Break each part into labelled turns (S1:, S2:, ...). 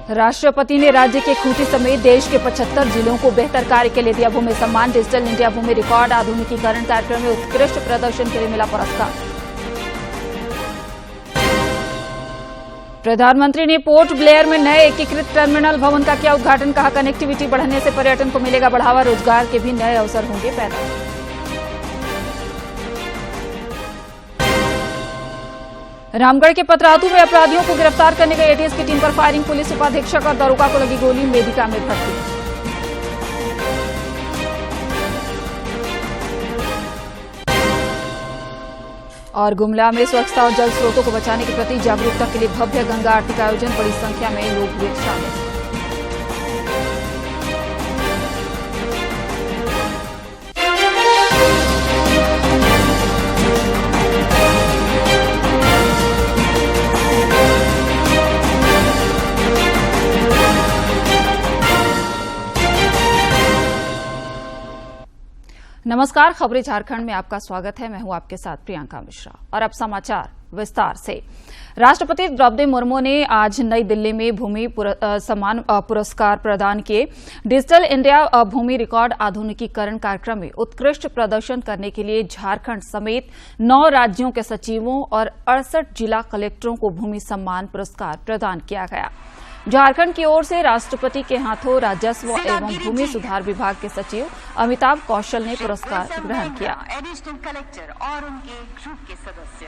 S1: राष्ट्रपति ने राज्य के खूंटी समेत देश के 75 जिलों को बेहतर कार्य के लिए दिया भूमि सम्मान। डिजिटल इंडिया भूमि रिकॉर्ड आधुनिकीकरण कार्यक्रम में उत्कृष्ट प्रदर्शन के लिए मिला पुरस्कार। प्रधानमंत्री ने पोर्ट ब्लेयर में नए एकीकृत टर्मिनल भवन का किया उद्घाटन। कहा, कनेक्टिविटी बढ़ने से पर्यटन को मिलेगा बढ़ावा, रोजगार के भी नए अवसर होंगे पैदा। रामगढ़ के पतरातू में अपराधियों को गिरफ्तार करने गई एटीएस की टीम पर फायरिंग। पुलिस उपाधीक्षक और दरोगा को लगी गोली, मेडिका में भर्ती। और गुमला में स्वच्छता और जल स्रोतों को बचाने के प्रति जागरूकता के लिए भव्य गंगा आरती का आयोजन। बड़ी संख्या में लोग हुए शामिल। नमस्कार, खबरें झारखंड में आपका स्वागत है। मैं हूं आपके साथ प्रियंका मिश्रा और अब समाचार विस्तार से। राष्ट्रपति द्रौपदी मुर्मू ने आज नई दिल्ली में भूमि सम्मान पुरस्कार प्रदान किए। डिजिटल इंडिया भूमि रिकॉर्ड आधुनिकीकरण कार्यक्रम में उत्कृष्ट प्रदर्शन करने के लिए झारखंड समेत 9 राज्यों के सचिवों और 68 जिला कलेक्टरों को भूमि सम्मान पुरस्कार प्रदान किया गया। झारखंड की ओर से राष्ट्रपति के हाथों राजस्व एवं भूमि सुधार विभाग के सचिव अमिताभ कौशल ने पुरस्कार ग्रहण किया।
S2: एडिशनल कलेक्टर और उनके ग्रुप के सदस्य।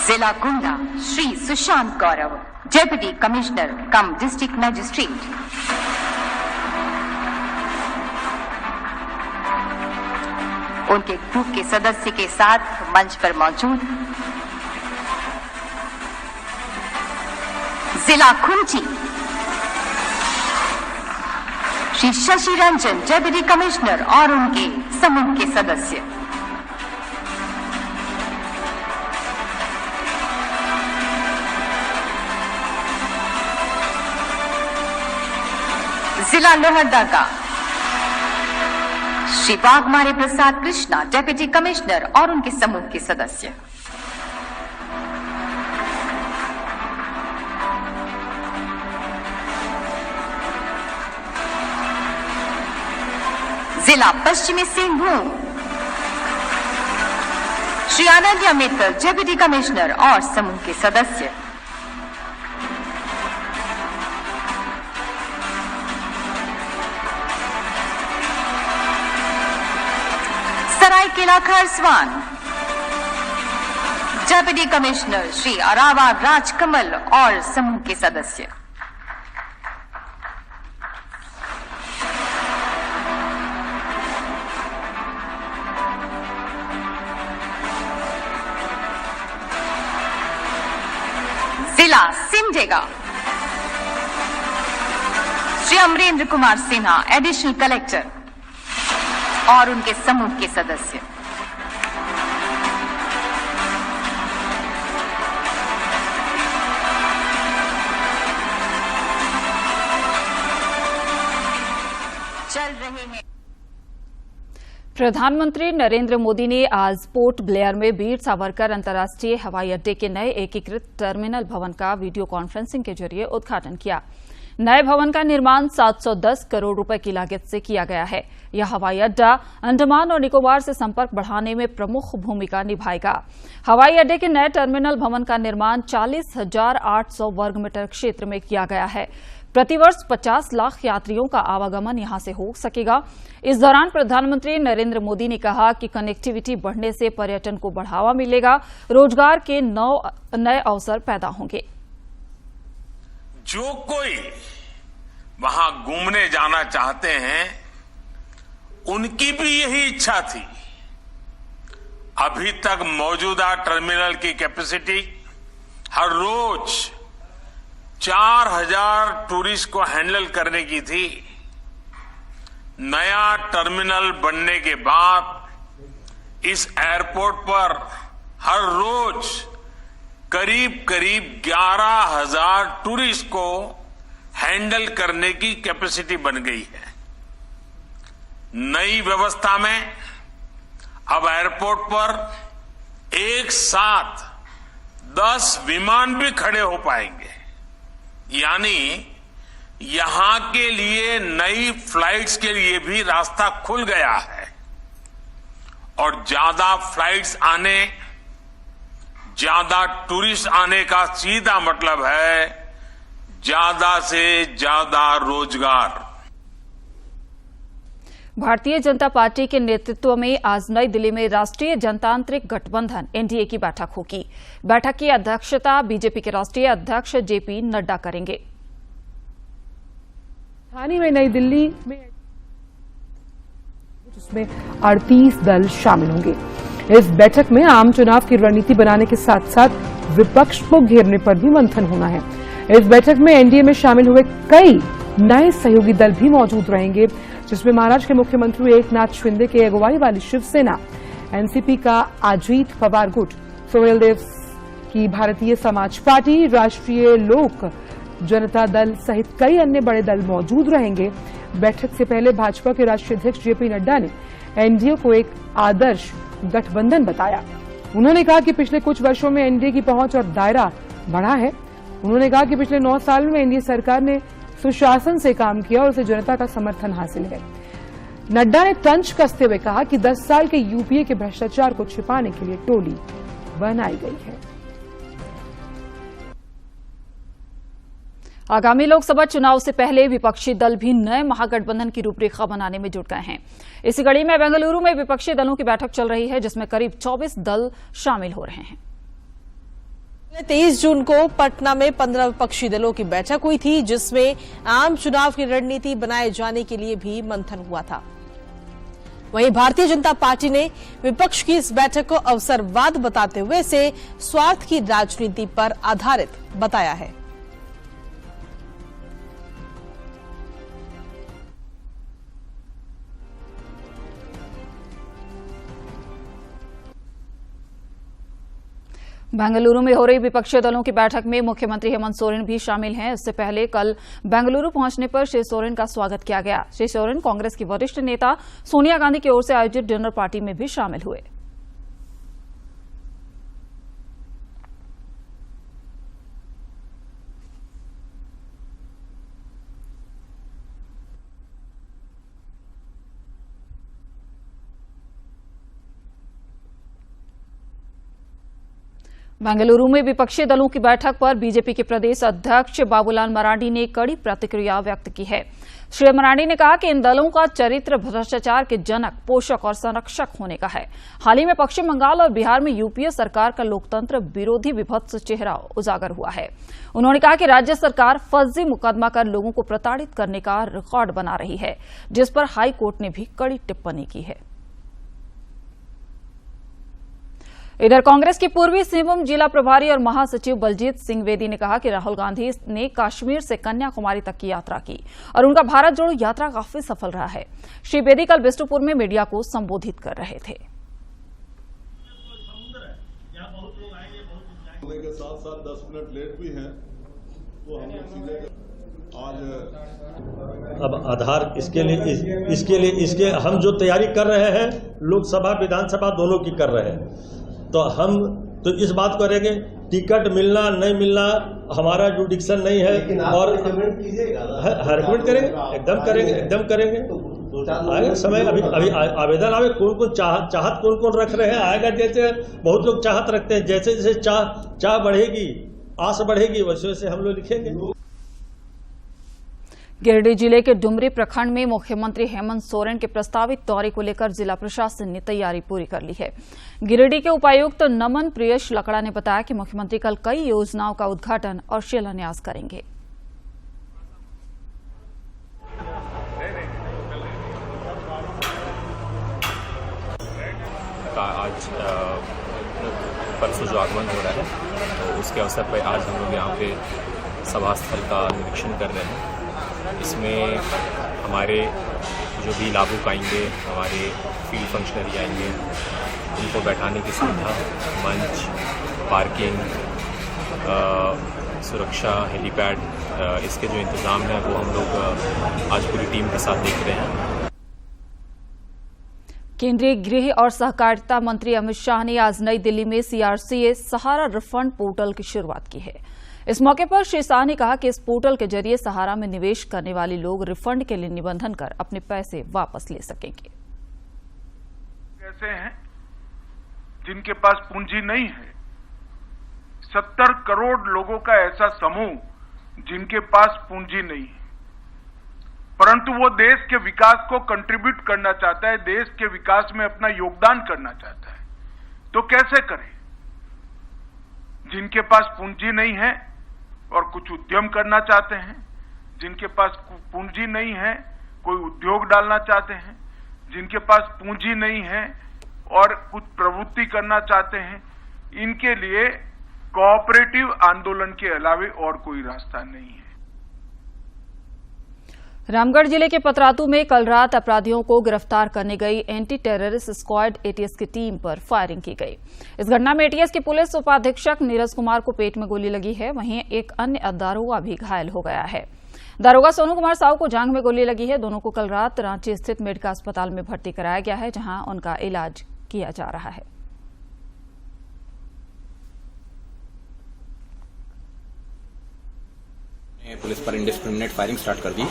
S2: जिला गुंडा श्री सुशांत गौरव, डेप्यूटी कमिश्नर कम डिस्ट्रिक्ट मजिस्ट्रेट। उनके ग्रुप के सदस्य के साथ मंच पर मौजूद जिला खूंटी श्री शशि रंजन, डेप्यूटी कमिश्नर और उनके समूह के सदस्य। जिला लोहरदगा श्री वाघमारे प्रसाद कृष्णा, डेप्यूटी कमिश्नर और उनके समूह के सदस्य। जिला पश्चिमी सिंहभूम श्री आनंद मित्तल, डेप्यूटी कमिश्नर और समूह के सदस्य। सरायकेला खरसवान, डेप्यूटी कमिश्नर श्री अरावा राजकमल और समूह के सदस्य। जिला सिमडेगा श्री अमरेंद्र कुमार सिन्हा, एडिशनल कलेक्टर और उनके समूह के सदस्य। चल रहे हैं।
S1: प्रधानमंत्री नरेंद्र मोदी ने आज पोर्ट ब्लेयर में वीर सावरकर अंतर्राष्ट्रीय हवाई अड्डे के नए एकीकृत टर्मिनल भवन का वीडियो कॉन्फ्रेंसिंग के जरिए उद्घाटन किया। नए भवन का निर्माण 710 करोड़ रुपए की लागत से किया गया है। यह हवाई अड्डा अंडमान और निकोबार से संपर्क बढ़ाने में प्रमुख भूमिका निभाएगा। हवाई अड्डे के नए टर्मिनल भवन का निर्माण 40,800 वर्ग मीटर क्षेत्र में किया गया है। प्रतिवर्ष 50 लाख यात्रियों का आवागमन यहां से हो सकेगा। इस दौरान प्रधानमंत्री नरेंद्र मोदी ने कहा कि कनेक्टिविटी बढ़ने से पर्यटन को बढ़ावा मिलेगा, रोजगार के नए अवसर पैदा होंगे।
S3: जो कोई वहां घूमने जाना चाहते हैं, उनकी भी यही इच्छा थी। अभी तक मौजूदा टर्मिनल की कैपेसिटी हर रोज 4000 टूरिस्ट को हैंडल करने की थी। नया टर्मिनल बनने के बाद इस एयरपोर्ट पर हर रोज करीब करीब 11,000 टूरिस्ट को हैंडल करने की कैपेसिटी बन गई है। नई व्यवस्था में अब एयरपोर्ट पर एक साथ 10 विमान भी खड़े हो पाएंगे, यानी यहां के लिए नई फ्लाइट्स के लिए भी रास्ता खुल गया है। और ज्यादा फ्लाइट्स आने, ज्यादा टूरिस्ट आने का सीधा मतलब है ज्यादा से ज्यादा रोजगार।
S1: भारतीय जनता पार्टी के नेतृत्व में आज नई दिल्ली में राष्ट्रीय जनतांत्रिक गठबंधन एनडीए की बैठक होगी। बैठक की अध्यक्षता बीजेपी के राष्ट्रीय अध्यक्ष जेपी नड्डा करेंगे।
S4: राजधानी में नई दिल्ली में जिसमें 38 दल शामिल होंगे। इस बैठक में आम चुनाव की रणनीति बनाने के साथ साथ विपक्ष को घेरने पर भी मंथन होना है। इस बैठक में एनडीए में शामिल हुए कई नए सहयोगी दल भी मौजूद रहेंगे, जिसमें महाराष्ट्र के मुख्यमंत्री एकनाथ शिंदे के अगुवाई वाली शिवसेना, एनसीपी का अजीत पवार गुट, सोहेलदेव की भारतीय समाज पार्टी, राष्ट्रीय लोक जनता दल सहित कई अन्य बड़े दल मौजूद रहेंगे। बैठक से पहले भाजपा के राष्ट्रीय अध्यक्ष जेपी नड्डा ने एनडीए को एक आदर्श गठबंधन बताया। उन्होंने कहा कि पिछले कुछ वर्षों में एनडीए की पहुंच और दायरा बढ़ा है। उन्होंने कहा कि पिछले 9 साल में एनडीए सरकार ने सुशासन से काम किया और उसे जनता का समर्थन हासिल है। नड्डा ने तंज कसते हुए कहा कि 10 साल के यूपीए के भ्रष्टाचार को छिपाने के लिए टोली बनाई गई है।
S1: आगामी लोकसभा चुनाव से पहले विपक्षी दल भी नए महागठबंधन की रूपरेखा बनाने में जुट गए हैं। इसी कड़ी में बेंगलुरु में विपक्षी दलों की बैठक चल रही है, जिसमें करीब 24 दल शामिल हो रहे हैं।
S5: 23 जून को पटना में 15 विपक्षी दलों की बैठक हुई थी, जिसमें आम चुनाव की रणनीति बनाए जाने के लिए भी मंथन हुआ था। वहीं भारतीय जनता पार्टी ने विपक्ष की इस बैठक को अवसरवाद बताते हुए इसे स्वार्थ की राजनीति पर आधारित बताया है।
S1: बेंगलुरु में हो रही विपक्षी दलों की बैठक में मुख्यमंत्री हेमंत सोरेन भी शामिल हैं। इससे पहले कल बेंगलुरु पहुंचने पर श्री सोरेन का स्वागत किया गया। श्री सोरेन कांग्रेस की वरिष्ठ नेता सोनिया गांधी की ओर से आयोजित डिनर पार्टी में भी शामिल हुए। बेंगलुरु में विपक्षी दलों की बैठक पर बीजेपी के प्रदेश अध्यक्ष बाबूलाल मरांडी ने कड़ी प्रतिक्रिया व्यक्त की है। श्री मरांडी ने कहा कि इन दलों का चरित्र भ्रष्टाचार के जनक, पोषक और संरक्षक होने का है। हाल ही में पश्चिम बंगाल और बिहार में यूपीए सरकार का लोकतंत्र विरोधी विभत्स चेहरा उजागर हुआ है। उन्होंने कहा कि राज्य सरकार फर्जी मुकदमा कर लोगों को प्रताड़ित करने का रिकॉर्ड बना रही है, जिस पर हाई कोर्ट ने भी कड़ी टिप्पणी की है। इधर कांग्रेस की पूर्वी सिंहभूम जिला प्रभारी और महासचिव बलजीत सिंह बेदी ने कहा कि राहुल गांधी ने कश्मीर से कन्याकुमारी तक की यात्रा की और उनका भारत जोड़ो यात्रा काफी सफल रहा है। श्री बेदी कल बिष्टुपुर में मीडिया को संबोधित कर रहे थे।
S6: के साथ साथ 10 मिनट लेट भी हैं, तो हम लोग सीधे आज
S7: अब आधार इसके हम जो तैयारी कर रहे हैं, लोकसभा विधानसभा दोनों की कर रहे हैं, तो हम तो इस बात करेंगे टिकट मिलना नहीं मिलना हमारा जुडिक्शन नहीं है। और रिकमेंड करेंगे, एकदम करेंगे। आएगा समय, अभी आवेदन आवे, कौन चाहत कौन रख रहे हैं, आएगा। जैसे बहुत लोग चाहत रखते हैं, जैसे जैसे चाह बढ़ेगी, आस बढ़ेगी, वैसे वैसे हम लोग लिखेंगे।
S1: गिरिडीह जिले के डुमरी प्रखंड में मुख्यमंत्री हेमंत सोरेन के प्रस्तावित दौरे को लेकर जिला प्रशासन ने तैयारी पूरी कर ली है। गिरिडीह के उपायुक्त नमन प्रियेश लकड़ा ने बताया कि मुख्यमंत्री कल कई योजनाओं का उद्घाटन और शिलान्यास करेंगे।
S8: आज परसों जो आगमन हो रहा है, तो उसके अवसर पर आज हम लोग यहाँ पे सभा स्थल का निरीक्षण कर रहे हैं। इसमें हमारे जो भी लाभुक आएंगे, हमारे फील्ड फंक्शनरी आएंगे, उनको बैठाने की सुविधा, मंच, पार्किंग, सुरक्षा, हेलीपैड, इसके जो इंतज़ाम है वो हम लोग आज पूरी टीम के साथ देख रहे हैं।
S1: केंद्रीय गृह और सहकारिता मंत्री अमित शाह ने आज नई दिल्ली में CRCA सहारा रिफंड पोर्टल की शुरुआत की है। इस मौके पर श्री शाह ने कहा कि इस पोर्टल के जरिए सहारा में निवेश करने वाले लोग रिफंड के लिए निबंधन कर अपने पैसे वापस ले सकेंगे।
S9: ऐसे हैं जिनके पास पूंजी नहीं है, 70 करोड़ लोगों का ऐसा समूह जिनके पास पूंजी नहीं है, परंतु वो देश के विकास को कंट्रीब्यूट करना चाहता है, देश के विकास में अपना योगदान करना चाहता है। तो कैसे करें? जिनके पास पूंजी नहीं है और कुछ उद्यम करना चाहते हैं, जिनके पास पूंजी नहीं है कोई उद्योग डालना चाहते हैं, जिनके पास पूंजी नहीं है और कुछ प्रवृत्ति करना चाहते हैं, इनके लिए कोऑपरेटिव आंदोलन के अलावे और कोई रास्ता नहीं है।
S1: रामगढ़ जिले के पतरातू में कल रात अपराधियों को गिरफ्तार करने गई एंटी टेररिस्ट स्क्वाड ATS की टीम पर फायरिंग की गई। इस घटना में ATS के पुलिस उपाधीक्षक नीरज कुमार को पेट में गोली लगी है। वहीं एक अन्य दारोगा भी घायल हो गया है। दारोगा सोनू कुमार साहू को जांघ में गोली लगी है। दोनों को कल रात रांची स्थित मेडिका अस्पताल में भर्ती कराया गया है, जहां उनका इलाज किया जा रहा है।
S10: पुलिस पर इंडिस्क्रिमिनेट फायरिंग स्टार्ट कर दी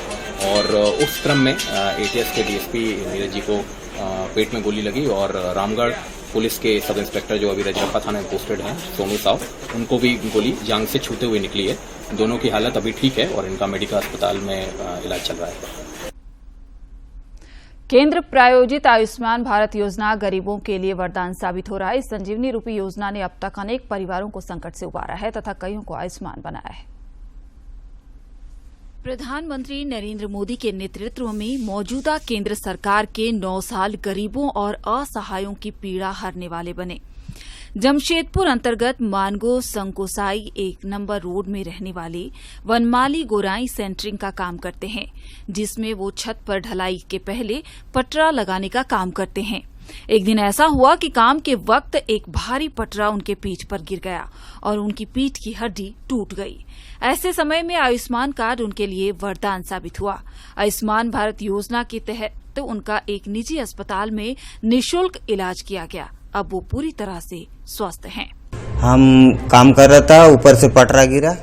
S10: और उस क्रम में ATS के DSP नीरज जी को पेट में गोली लगी और रामगढ़ पुलिस के सब इंस्पेक्टर जो अभी रजरप्पा थाने में पोस्टेड हैं, सोनू साहू, उनको भी गोली जांघ से छूते हुए निकली है। दोनों की हालत अभी ठीक है और इनका मेडिका अस्पताल में इलाज चल रहा है।
S1: केंद्र प्रायोजित आयुष्मान भारत योजना गरीबों के लिए वरदान साबित हो रहा है। इस संजीवनी रूपी योजना ने अब तक अनेक परिवारों को संकट से उबारा है तथा कईयों को आयुष्मान बनाया है। प्रधानमंत्री नरेंद्र मोदी के नेतृत्व में मौजूदा केंद्र सरकार के 9 साल गरीबों और असहायों की पीड़ा हरने वाले बने। जमशेदपुर अंतर्गत मानगो संकोसाई 1 नंबर रोड में रहने वाले वनमाली गोराई सेंटरिंग का काम करते हैं, जिसमें वो छत पर ढलाई के पहले पटरा लगाने का काम करते हैं। एक दिन ऐसा हुआ कि काम के वक्त एक भारी पटरा उनके पीठ पर गिर गया और उनकी पीठ की हड्डी टूट गई। ऐसे समय में आयुष्मान कार्ड उनके लिए वरदान साबित हुआ। आयुष्मान भारत योजना के तहत उनका एक निजी अस्पताल में निःशुल्क इलाज किया गया। अब वो पूरी तरह से स्वस्थ हैं।
S11: हम काम कर रहा था, ऊपर से पटरा गिरा,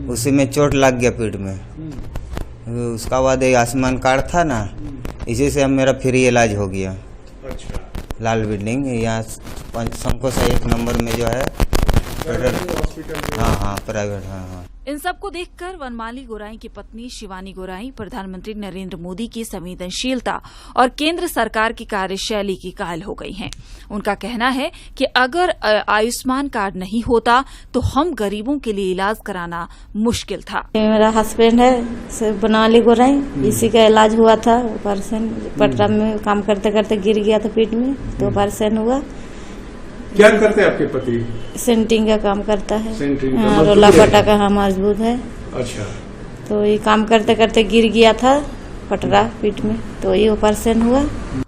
S11: उसी में चोट लग गया पीठ में। उसका बाद एक आयुष्मान कार्ड था ना, इसी से अब मेरा फ्री इलाज हो गया। अच्छा। लाल बिल्डिंग यहाँ संकोसा 1 नंबर में जो है हाँ प्राइवेट हाँ।
S1: इन सबको देखकर वनमाली गोराई की पत्नी शिवानी गोराई प्रधानमंत्री नरेंद्र मोदी की संवेदनशीलता और केंद्र सरकार की कार्यशैली की कायल हो गई हैं। उनका कहना है कि अगर आयुष्मान कार्ड नहीं होता तो हम गरीबों के लिए इलाज कराना मुश्किल था।
S12: मेरा हस्बैंड है वनमाली गोराई, इसी का इलाज हुआ था। ऑपरेशन पटरा में काम करते करते गिर गया था पीठ में, तो ऑपरेशन हुआ।
S13: क्या करते हैं आपके पति?
S12: सेंटिंग का काम करता है।
S13: हाँ,
S12: रोला पटा का हाँ मजबूत है।
S13: अच्छा।
S12: तो ये काम करते करते गिर गया था पटरा पीठ में, तो ये ऑपरेशन हुआ।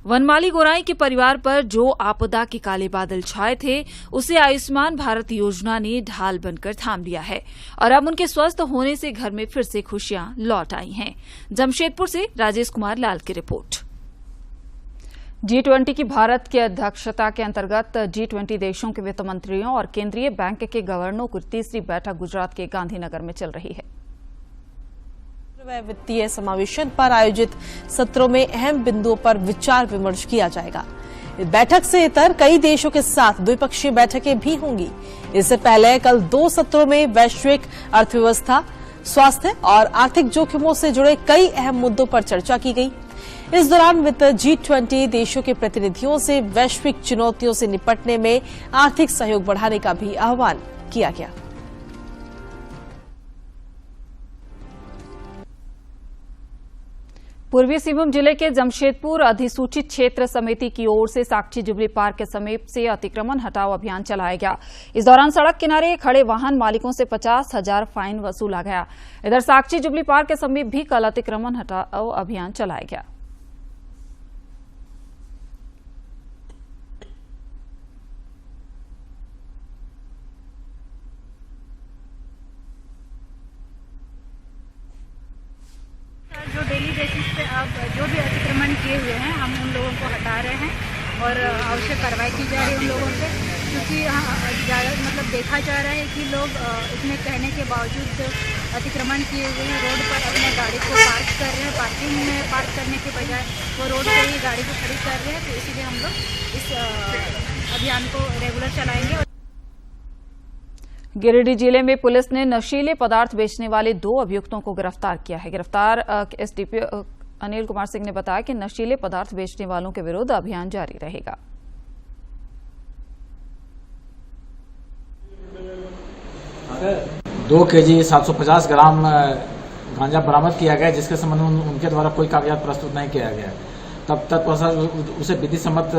S1: वनमाली गोराई के परिवार पर जो आपदा के काले बादल छाए थे, उसे आयुष्मान भारत योजना ने ढाल बनकर थाम लिया है और अब उनके स्वस्थ होने से घर में फिर से खुशियां लौट आई हैं। जमशेदपुर से राजेश कुमार लाल की रिपोर्ट। G20 की भारत की अध्यक्षता के अंतर्गत G20 देशों के वित्त मंत्रियों और केंद्रीय बैंक के गवर्नरों की तीसरी बैठक गुजरात के गांधीनगर में चल रही है।
S5: वित्तीय समावेशन पर आयोजित सत्रों में अहम बिंदुओं पर विचार विमर्श किया जाएगा। इस बैठक से इतर कई देशों के साथ द्विपक्षीय बैठकें भी होंगी। इससे पहले कल 2 सत्रों में वैश्विक अर्थव्यवस्था, स्वास्थ्य और आर्थिक जोखिमों से जुड़े कई अहम मुद्दों पर चर्चा की गई। इस दौरान वित्त G20 देशों के प्रतिनिधियों से वैश्विक चुनौतियों से निपटने में आर्थिक सहयोग बढ़ाने का भी आह्वान किया गया।
S1: पूर्वी सिंहभूम जिले के जमशेदपुर अधिसूचित क्षेत्र समिति की ओर से साक्षी जुबली पार्क के समीप से अतिक्रमण हटाओ अभियान चलाया गया। इस दौरान सड़क किनारे खड़े वाहन मालिकों से 50,000 फाइन वसूला गया। इधर साक्षी जुबली पार्क के समीप भी कल अतिक्रमण हटाओ अभियान चलाया गया।
S14: डेली बेसिस पे अब जो भी अतिक्रमण किए हुए हैं हम उन लोगों को हटा रहे हैं और आवश्यक कार्रवाई की जा रही है उन लोगों पे, क्योंकि मतलब देखा जा रहा है कि लोग इतने कहने के बावजूद अतिक्रमण किए हुए हैं, रोड पर अपने गाड़ी को पार्क कर रहे हैं, पार्किंग में पार्क करने के बजाय वो रोड पर ही गाड़ी को खड़ी कर रहे हैं। तो इसीलिए हम लोग इस अभियान को रेगुलर चलाएंगे।
S1: गिरिडीह जिले में पुलिस ने नशीले पदार्थ बेचने वाले 2 अभियुक्तों को गिरफ्तार किया है। गिरफ्तार एसडीपीओ अनिल कुमार सिंह ने बताया कि नशीले पदार्थ बेचने वालों के विरुद्ध अभियान जारी रहेगा।
S15: दो केजी 750 ग्राम गांजा बरामद किया गया, जिसके संबंध में उनके द्वारा कोई कागजात प्रस्तुत नहीं किया गया। तब तक उसे विधि सम्मत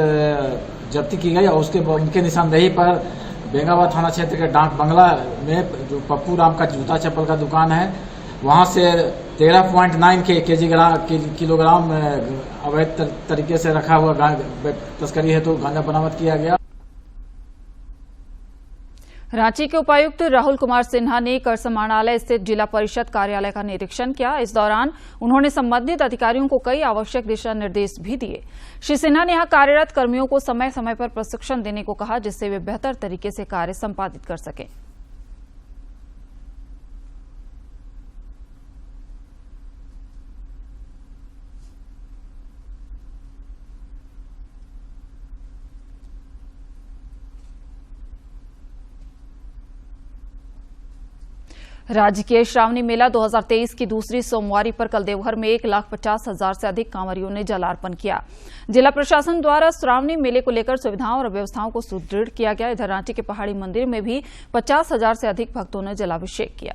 S15: जब्ती की गई और उनके निशानदेही पर बेंगाबाद थाना क्षेत्र के डाक बंगला में जो पप्पू राम का जूता चप्पल का दुकान है, वहां से 13.9 किलोग्राम अवैध तरीके से रखा हुआ तस्करी हेतु गांजा बरामद किया गया।
S1: रांची के उपायुक्त राहुल कुमार सिन्हा ने कर समाहरणालय स्थित जिला परिषद कार्यालय का निरीक्षण किया। इस दौरान उन्होंने संबंधित अधिकारियों को कई आवश्यक दिशा निर्देश भी दिए। श्री सिन्हा ने यहां कार्यरत कर्मियों को समय समय पर प्रशिक्षण देने को कहा, जिससे वे बेहतर तरीके से कार्य संपादित कर सकें। राजकीय श्रावणी मेला 2023 की दूसरी सोमवारी पर कल देवघर में 1,50,000 से अधिक कांवरियों ने जलार्पण किया। जिला प्रशासन द्वारा श्रावणी मेले को लेकर सुविधाओं और व्यवस्थाओं को सुदृढ़ किया गया। इधर रांची के पहाड़ी मंदिर में भी 50,000 से अधिक भक्तों ने जलाभिषेक किया।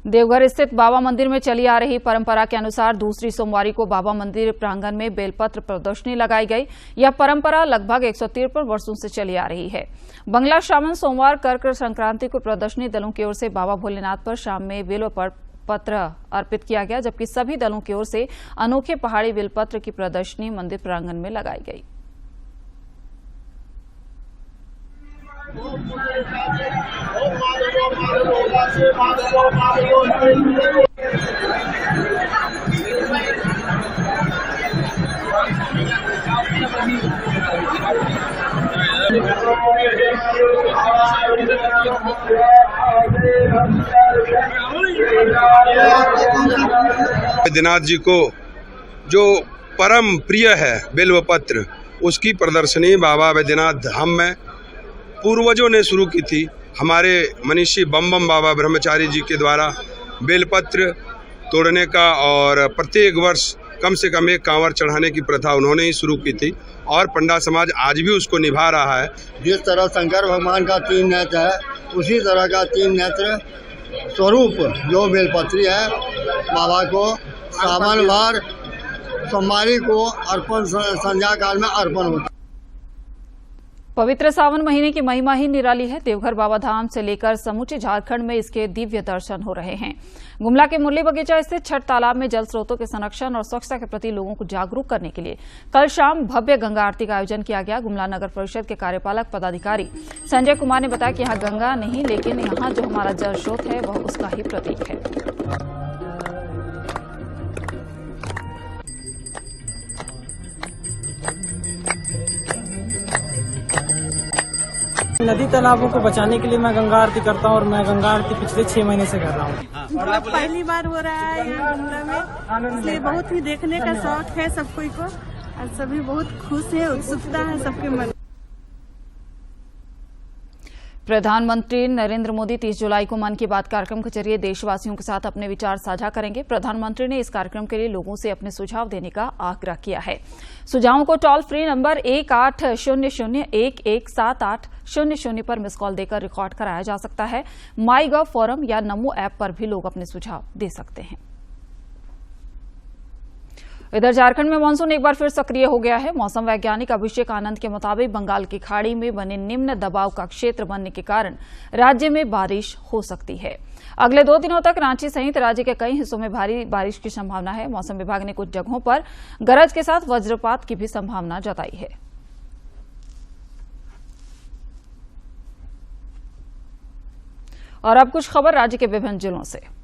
S1: देवघर स्थित बाबा मंदिर में चली आ रही परंपरा के अनुसार दूसरी सोमवारी को बाबा मंदिर प्रांगण में बेलपत्र प्रदर्शनी लगाई गई। यह परंपरा लगभग 153 वर्षों से चली आ रही है। बंगला श्रावण सोमवार कर्क संक्रांति को प्रदर्शनी दलों की ओर से बाबा भोलेनाथ पर शाम में बेलपत्र अर्पित किया गया, जबकि सभी दलों की ओर से अनोखे पहाड़ी बेलपत्र की प्रदर्शनी मंदिर प्रांगण में लगाई गई।
S16: बैद्यनाथ जी को जो परम प्रिय है बेलपत्र, उसकी प्रदर्शनी बाबा बैद्यनाथ धाम में पूर्वजों ने शुरू की थी। हमारे मनीषी बम बम बाबा ब्रह्मचारी जी के द्वारा बेलपत्र तोड़ने का और प्रत्येक वर्ष कम से कम एक कांवर चढ़ाने की प्रथा उन्होंने ही शुरू की थी और पंडा समाज आज भी उसको निभा रहा है।
S17: जिस तरह शंकर भगवान का 3 नेत्र है, उसी तरह का 3 नेत्र स्वरूप जो बेलपत्री है, बाबा को सावन वार सोमवारी को अर्पण संध्या काल में अर्पण होता है।
S1: पवित्र सावन महीने की महिमा ही निराली है। देवघर बाबा धाम से लेकर समूचे झारखंड में इसके दिव्य दर्शन हो रहे हैं। गुमला के मुरली बगीचा स्थित छठ तालाब में जल स्रोतों के संरक्षण और स्वच्छता के प्रति लोगों को जागरूक करने के लिए कल शाम भव्य गंगा आरती का आयोजन किया गया। गुमला नगर परिषद के कार्यपालक पदाधिकारी संजय कुमार ने बताया कि यहाँ गंगा नहीं, लेकिन यहाँ जो हमारा जल स्रोत है वह उसका ही प्रतीक है।
S18: नदी तालाबों को बचाने के लिए मैं गंगा आरती करता हूँ और मैं गंगा आरती पिछले 6 महीने से कर रहा हूँ।
S19: पहली बार हो रहा है यहाँ गुमला में, इसलिए बहुत ही देखने का शौक है सब कोई को और सभी बहुत खुश है, उत्सुकता है सबके मन।
S1: प्रधानमंत्री नरेंद्र मोदी 30 जुलाई को मन की बात कार्यक्रम के जरिए देशवासियों के साथ अपने विचार साझा करेंगे। प्रधानमंत्री ने इस कार्यक्रम के लिए लोगों से अपने सुझाव देने का आग्रह किया है। सुझावों को टोल फ्री नंबर 1800-117800 पर मिस कॉल देकर रिकॉर्ड कराया जा सकता है। माईगव फोरम या नमो ऐप पर भी लोग अपने सुझाव दे सकते हैं। इधर झारखंड में मानसून एक बार फिर सक्रिय हो गया है। मौसम वैज्ञानिक अभिषेक आनंद के मुताबिक बंगाल की खाड़ी में बने निम्न दबाव का क्षेत्र बनने के कारण राज्य में बारिश हो सकती है। अगले 2 दिनों तक रांची सहित राज्य के कई हिस्सों में भारी बारिश की संभावना है। मौसम विभाग ने कुछ जगहों पर गरज के साथ वज्रपात की भी संभावना जताई है। और अब कुछ खबर राज्य के विभिन्न जिलों से।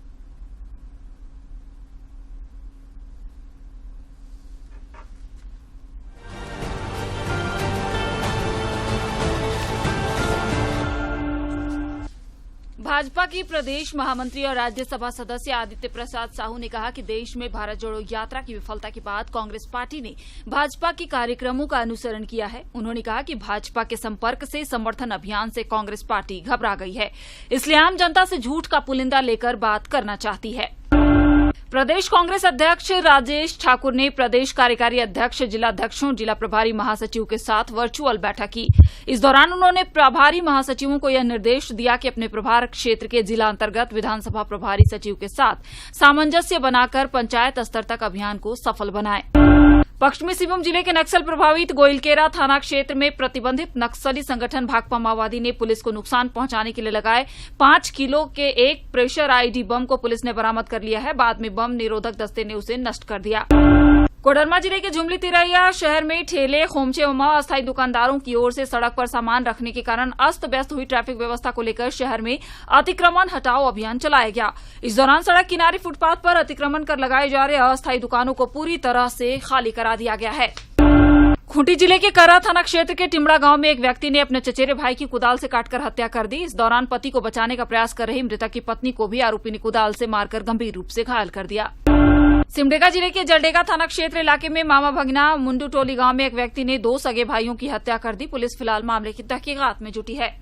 S1: भाजपा की प्रदेश महामंत्री और राज्यसभा सदस्य आदित्य प्रसाद साहू ने कहा कि देश में भारत जोड़ो यात्रा की विफलता के बाद कांग्रेस पार्टी ने भाजपा के कार्यक्रमों का अनुसरण किया है। उन्होंने कहा कि भाजपा के संपर्क से समर्थन अभियान से कांग्रेस पार्टी घबरा गई है, इसलिए आम जनता से झूठ का पुलिंदा लेकर बात करना चाहती है। प्रदेश कांग्रेस अध्यक्ष राजेश ठाकुर ने प्रदेश कार्यकारी अध्यक्ष, जिलाध्यक्षों, जिला प्रभारी महासचिव के साथ वर्चुअल बैठक की। इस दौरान उन्होंने प्रभारी महासचिवों को यह निर्देश दिया कि अपने प्रभार क्षेत्र के जिला अंतर्गत विधानसभा प्रभारी सचिव के साथ सामंजस्य बनाकर पंचायत स्तर तक अभियान को सफल बनाएं। पश्चिमी सिंहभूम जिले के नक्सल प्रभावित गोइलकेरा थाना क्षेत्र में प्रतिबंधित नक्सली संगठन भाकपा माओवादी ने पुलिस को नुकसान पहुंचाने के लिए लगाए 5 किलो के एक प्रेशर आईडी बम को पुलिस ने बरामद कर लिया है। बाद में बम निरोधक दस्ते ने उसे नष्ट कर दिया। कोडरमा जिले के जुमली तिरैया शहर में ठेले, खोमचे एवं अस्थायी दुकानदारों की ओर से सड़क पर सामान रखने के कारण अस्त व्यस्त हुई ट्रैफिक व्यवस्था को लेकर शहर में अतिक्रमण हटाओ अभियान चलाया गया। इस दौरान सड़क किनारे फुटपाथ पर अतिक्रमण कर लगाए जा रहे अस्थायी दुकानों को पूरी तरह से खाली करा दिया गया है। खूंटी जिले के करा थाना क्षेत्र के टिमड़ा गांव में एक व्यक्ति ने अपने चचेरे भाई की कुदाल से काटकर हत्या कर दी। इस दौरान पति को बचाने का प्रयास कर रही मृतक की पत्नी को भी आरोपी ने कुदाल से मारकर गंभीर रूप से घायल कर दिया। सिमडेगा जिले के जलडेगा थाना क्षेत्र इलाके में मामा भगना मुंडू टोली गांव में एक व्यक्ति ने 2 सगे भाइयों की हत्या कर दी। पुलिस फिलहाल मामले की तहकीकात में जुटी है।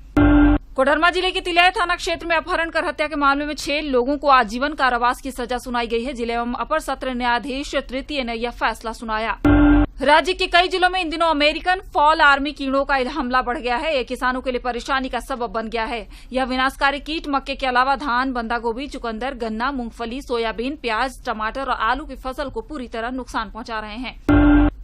S1: कोडरमा जिले के तिलियाई थाना क्षेत्र में अपहरण कर हत्या के मामले में 6 लोगों को आजीवन कारावास की सजा सुनाई गई है। जिले एवं अपर सत्र न्यायाधीश तृतीय ने यह फैसला सुनाया। राज्य के कई जिलों में इन दिनों अमेरिकन फॉल आर्मी कीड़ों का हमला बढ़ गया है। ये किसानों के लिए परेशानी का सबब बन गया है। यह विनाशकारी कीट मक्के के अलावा धान, बंदा गोभी, चुकंदर, गन्ना, मूंगफली, सोयाबीन, प्याज, टमाटर और आलू की फसल को पूरी तरह नुकसान पहुंचा रहे हैं।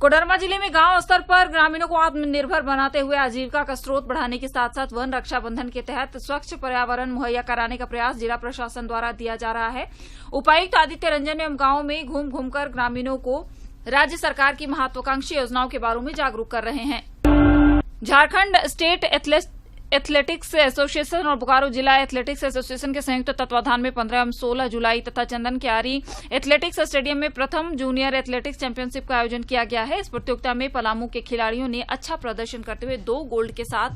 S1: कोडरमा जिले में गांव स्तर पर ग्रामीणों को आत्मनिर्भर बनाते हुए आजीविका का स्रोत बढ़ाने के साथ साथ वन रक्षा बंधन के तहत स्वच्छ पर्यावरण मुहैया कराने का प्रयास जिला प्रशासन द्वारा दिया जा रहा है। उपायुक्त आदित्य रंजन एवं गांवों में घूम घूमकर ग्रामीणों को राज्य सरकार की महत्वाकांक्षी योजनाओं के बारे में जागरूक कर रहे हैं। झारखंड स्टेट एथलेटिक्स एसोसिएशन और बोकारो जिला एथलेटिक्स एसोसिएशन के संयुक्त तत्वाधान में 15 एवं 16 जुलाई तथा चंदन क्यारी एथलेटिक्स स्टेडियम में प्रथम जूनियर एथलेटिक्स चैंपियनशिप का आयोजन किया गया है। इस प्रतियोगिता में पलामू के खिलाड़ियों ने अच्छा प्रदर्शन करते हुए 2 गोल्ड के साथ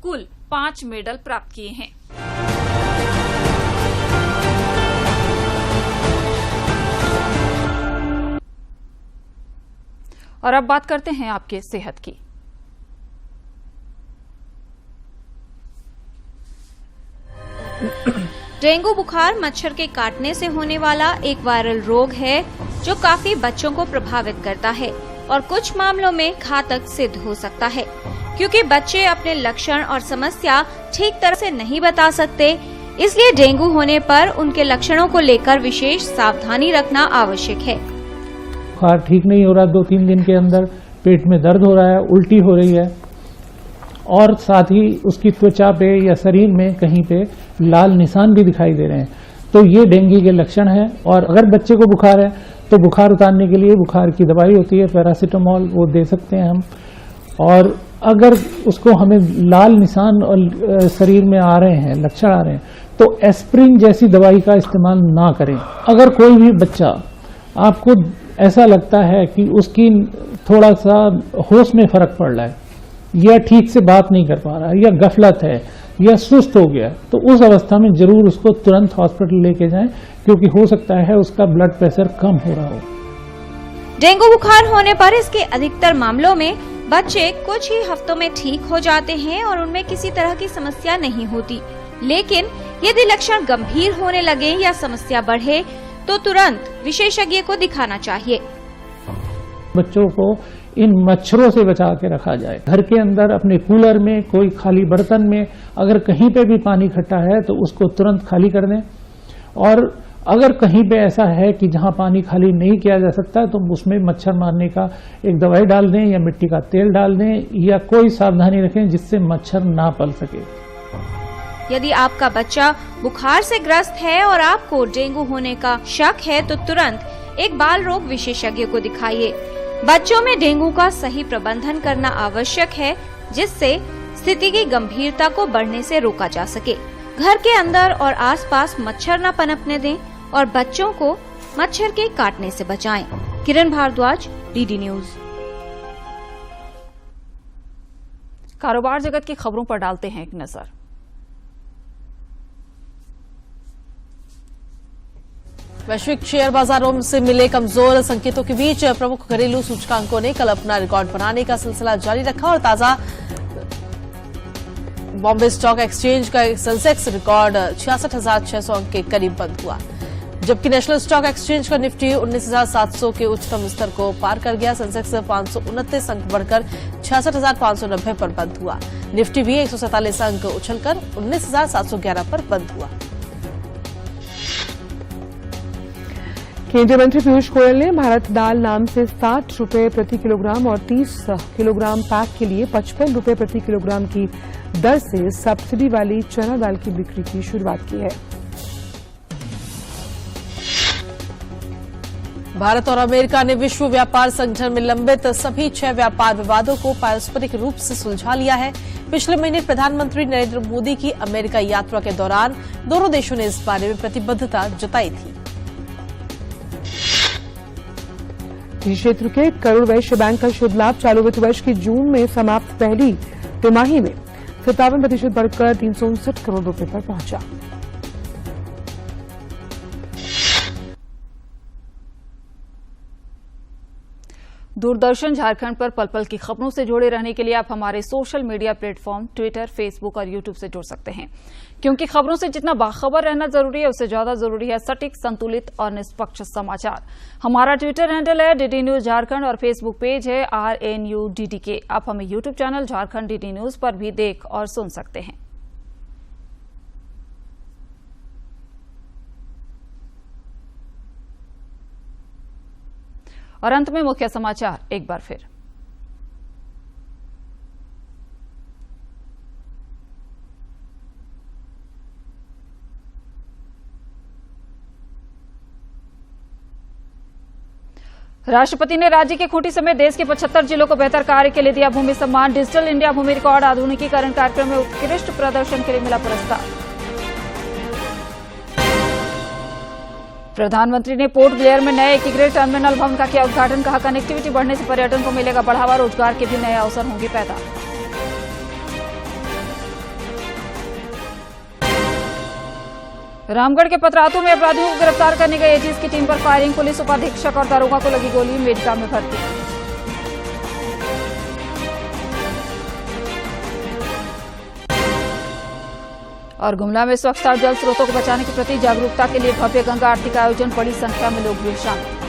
S1: कुल 5 मेडल प्राप्त किए हैं। और अब बात करते हैं आपके सेहत की।
S20: डेंगू बुखार मच्छर के काटने से होने वाला एक वायरल रोग है जो काफी बच्चों को प्रभावित करता है और कुछ मामलों में घातक सिद्ध हो सकता है। क्योंकि बच्चे अपने लक्षण और समस्या ठीक तरह से नहीं बता सकते, इसलिए डेंगू होने पर उनके लक्षणों को लेकर विशेष सावधानी रखना आवश्यक है।
S21: बुखार ठीक नहीं हो रहा, 2-3 दिन के अंदर पेट में दर्द हो रहा है, उल्टी हो रही है और साथ ही उसकी त्वचा पे या शरीर में कहीं पे लाल निशान भी दिखाई दे रहे हैं, तो ये डेंगू के लक्षण है। और अगर बच्चे को बुखार है तो बुखार उतारने के लिए बुखार की दवाई होती है पैरासीटामोल, वो दे सकते हैं हम। और अगर उसको हमें लाल निशान और शरीर में आ रहे हैं, लक्षण आ रहे हैं, तो एस्प्रिन जैसी दवाई का इस्तेमाल ना करें। अगर कोई भी बच्चा आपको ऐसा लगता है कि उसकी थोड़ा सा होश में फर्क पड़ रहा है या ठीक से बात नहीं कर पा रहा है या गफलत है या सुस्त हो गया, तो उस अवस्था में जरूर उसको तुरंत हॉस्पिटल लेके जाएं, क्योंकि हो सकता है उसका ब्लड प्रेशर कम हो रहा हो।
S20: डेंगू बुखार होने पर इसके अधिकतर मामलों में बच्चे कुछ ही हफ्तों में ठीक हो जाते हैं और उनमें किसी तरह की समस्या नहीं होती। लेकिन यदि लक्षण गंभीर होने लगे या समस्या बढ़े तो तुरंत विशेषज्ञ को दिखाना चाहिए।
S21: बच्चों को इन मच्छरों से बचा के रखा जाए। घर के अंदर अपने कूलर में, कोई खाली बर्तन में अगर कहीं पे भी पानी इकट्ठा है तो उसको तुरंत खाली कर दें। और अगर कहीं पे ऐसा है कि जहां पानी खाली नहीं किया जा सकता तो उसमें मच्छर मारने का एक दवाई डाल दें या मिट्टी का तेल डाल दें या कोई सावधानी रखें जिससे मच्छर ना पल सके।
S20: यदि आपका बच्चा बुखार से ग्रस्त है और आपको डेंगू होने का शक है तो तुरंत एक बाल रोग विशेषज्ञ को दिखाइए। बच्चों में डेंगू का सही प्रबंधन करना आवश्यक है जिससे स्थिति की गंभीरता को बढ़ने से रोका जा सके। घर के अंदर और आसपास मच्छर न पनपने दें और बच्चों को मच्छर के काटने से बचाएं। किरण भारद्वाज, डीडी न्यूज।
S1: कारोबार जगत की खबरों पर डालते हैं एक नजर।
S5: वैश्विक शेयर बाजारों से मिले कमजोर संकेतों के बीच प्रमुख घरेलू सूचकांकों ने कल अपना रिकॉर्ड बनाने का सिलसिला जारी रखा और ताजा बॉम्बे स्टॉक एक्सचेंज का सेंसेक्स रिकॉर्ड 66,600 अंक के करीब बंद हुआ, जबकि नेशनल स्टॉक एक्सचेंज का निफ्टी 19,700 के उच्चतम स्तर को पार कर गया। सेंसेक्स 529 अंक बढ़कर 66,590 पर बंद हुआ। निफ्टी भी 147 अंक उछलकर 19,711 पर बंद हुआ।
S4: केंद्रीय मंत्री पीयूष गोयल ने भारत दाल नाम से 60 रुपए प्रति किलोग्राम और 30 किलोग्राम पैक के लिए 55 रुपए प्रति किलोग्राम की दर से सब्सिडी वाली चना दाल की बिक्री की शुरुआत की है।
S5: भारत और अमेरिका ने विश्व व्यापार संगठन में लंबित सभी 6 व्यापार विवादों को पारस्परिक रूप से सुलझा लिया है। पिछले महीने प्रधानमंत्री नरेंद्र मोदी की अमेरिका यात्रा के दौरान दोनों देशों ने इस बारे में प्रतिबद्धता जताई थी।
S4: कृषि क्षेत्र के करुड़ वैश्य बैंक का शुद्ध लाभ चालू वित्त वर्ष की जून में समाप्त पहली तिमाही में 57% बढ़कर 359 करोड़ रुपए पर पहुंचा।
S1: दूरदर्शन झारखंड पर पल पल की खबरों से जुड़े रहने के लिए आप हमारे social media platform Twitter, Facebook और यूट्यूब से जुड़ सकते हैं, क्योंकि खबरों से जितना बाखबर रहना जरूरी है उससे ज्यादा जरूरी है सटीक, संतुलित और निष्पक्ष समाचार। हमारा ट्विटर हैंडल है डीडी न्यूज झारखंड और फेसबुक पेज है RNUDDK। आप हमें YouTube channel Jharkhand DD news पर भी देख और सुन सकते हैं। और अंत में मुख्य समाचार एक बार फिर। राष्ट्रपति ने राज्य के खूंटी समेत देश के 75 जिलों को बेहतर कार्य के लिए दिया भूमि सम्मान। डिजिटल इंडिया भूमि रिकॉर्ड आधुनिकीकरण कार्यक्रम में उत्कृष्ट प्रदर्शन के लिए मिला पुरस्कार। प्रधानमंत्री ने पोर्ट ब्लेयर में नए एकीकृत टर्मिनल भवन का किया उद्घाटन। कहा, कनेक्टिविटी बढ़ने से पर्यटन को मिलेगा बढ़ावा, रोजगार के भी नए अवसर होंगे पैदा। रामगढ़ के पतरातू में अपराधियों को गिरफ्तार करने गई एजीएस की टीम पर फायरिंग। पुलिस उपाधीक्षक और दारोगा को लगी गोली, मेडिका में भर्ती। और गुमला में स्वच्छता और जल स्रोतों को बचाने के प्रति जागरूकता के लिए भव्य गंगा आरती का आयोजन, बड़ी संख्या में लोग हुए शामिल।